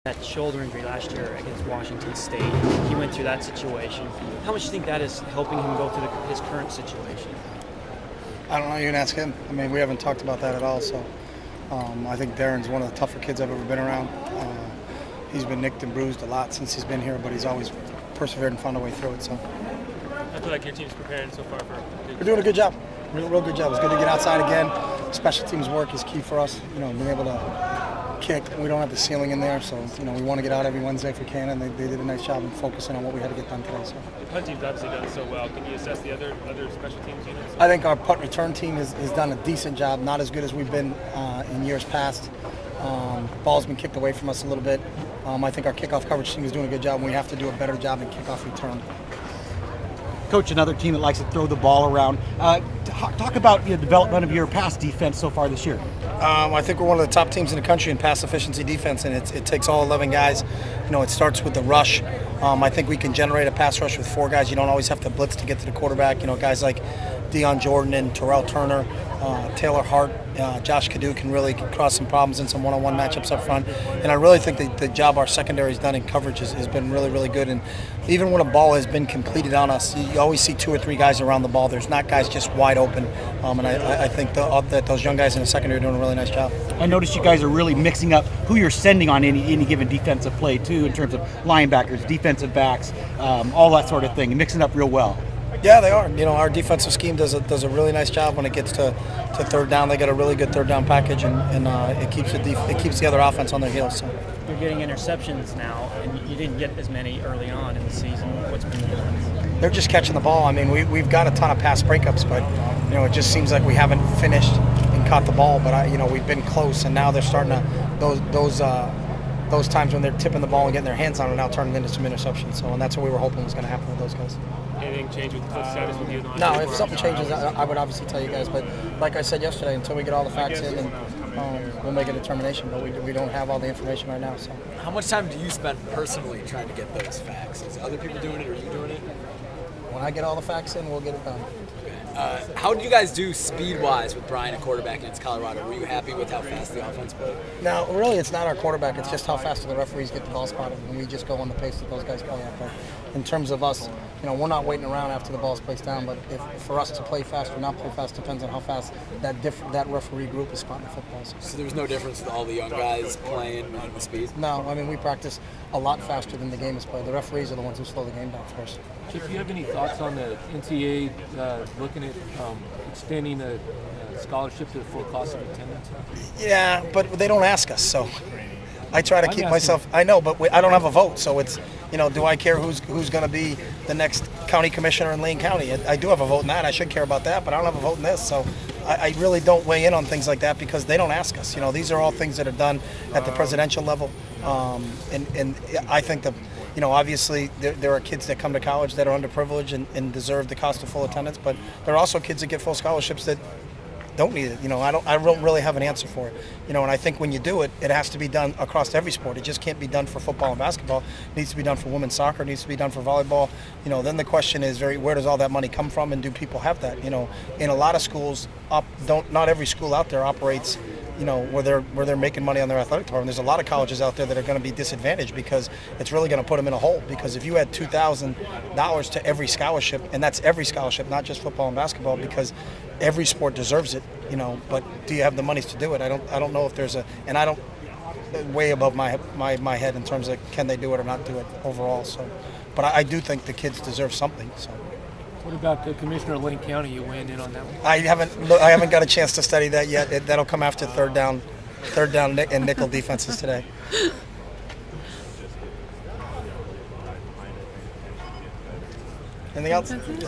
That shoulder injury last year against Washington State, he went through that situation. How much do you think that is helping him go through his current situation? I don't know. You can ask him. I mean, we haven't talked about that at all. So I think Darren's one of the tougher kids I've ever been around. He's been nicked and bruised a lot since he's been here, but he's always persevered and found a way through it. So I feel like your team's preparing so far for. We're doing a good job. Real good job. It's good to get outside again. Special teams work is key for us. Being able to kick. We don't have the ceiling in there, so we want to get out every Wednesday if we can, and they did a nice job in focusing on what we had to get done today. So the punt team's obviously done so well. Can you assess the other special teams units? I think our punt return team has done a decent job. Not as good as we've been in years past. Ball's been kicked away from us a little bit. I think our kickoff coverage team is doing a good job, and we have to do a better job in kickoff return. Coach, another team that likes to throw the ball around. Talk about the development of your pass defense so far this year. I think we're one of the top teams in the country in pass efficiency defense, and it takes all 11 guys. It starts with the rush. I think we can generate a pass rush with 4 guys. You don't always have to blitz to get to the quarterback. Guys like Deion Jordan and Terrell Turner, Taylor Hart, Josh Kadu can really cause some problems in some one-on-one matchups up front. And I really think the job our secondary has done in coverage has been really, really good. And even when a ball has been completed on us, you always see 2 or 3 guys around the ball. There's not guys just wide open. And I think that those young guys in the secondary are doing a really nice job. I noticed you guys are really mixing up who you're sending on any given defensive play, too, in terms of linebackers, defensive backs, all that sort of thing, and mixing up real well. Yeah, they are. Our defensive scheme does a really nice job when it gets to third down. They got a really good third down package, and it keeps the other offense on their heels. So. You're getting interceptions now, and you didn't get as many early on in the season. What's been the difference? They're just catching the ball. I mean, we've got a ton of pass breakups, but it just seems like we haven't finished and caught the ball. But we've been close, and now they're starting to those times when they're tipping the ball and getting their hands on it now turning into some interceptions. So, and that's what we were hoping was going to happen with those guys. Anything change with the foot status with you? No, if something changes, I would obviously tell you guys. But like I said yesterday, until we get all the facts in, and we'll make a determination. But we don't have all the information right now. So. How much time do you spend personally trying to get those facts? Is other people doing it, or are you doing it? When I get all the facts in, we'll get it done. How did you guys do speed-wise with Brian at quarterback against Colorado? Were you happy with how fast the offense played? Now, really, it's not our quarterback. It's just how fast do the referees get the ball spotted, and we just go on the pace that those guys play at. But in terms of us, we're not waiting around after the ball's placed down. But if for us to play fast or not play fast depends on how fast that referee group is spotting the football. So there was no difference with all the young guys playing and the speed? No, we practice a lot faster than the game is played. The referees are the ones who slow the game down for us. Chip, do you have any thoughts on the NCAA looking at extending a scholarship to the full cost of attendance? Yeah, but they don't ask us, so I try to keep myself. I know, but I don't have a vote, so it's do I care who's going to be the next county commissioner in Lane County? I do have a vote in that. I should care about that, but I don't have a vote in this, so I really don't weigh in on things like that because they don't ask us. These are all things that are done at the presidential level, and I think that. Obviously there are kids that come to college that are underprivileged and deserve the cost of full attendance, but there are also kids that get full scholarships that don't need it. I don't really have an answer for it. And I think when you do it, it has to be done across every sport. It just can't be done for football and basketball. It needs to be done for women's soccer. It needs to be done for volleyball. Then the question is where does all that money come from, and do people have that? In a lot of schools, not every school out there operates. Where they're making money on their athletic department. There's a lot of colleges out there that are going to be disadvantaged because it's really going to put them in a hole. Because if you add $2,000 to every scholarship, and that's every scholarship, not just football and basketball, because every sport deserves it. But do you have the monies to do it? I don't know if there's and I don't way above my head in terms of can they do it or not do it overall. So, but I do think the kids deserve something. So. What about the commissioner of Lane County? You weighing in on that one? I haven't got a chance to study that yet. That'll come after third down and nickel defenses today. Anything else?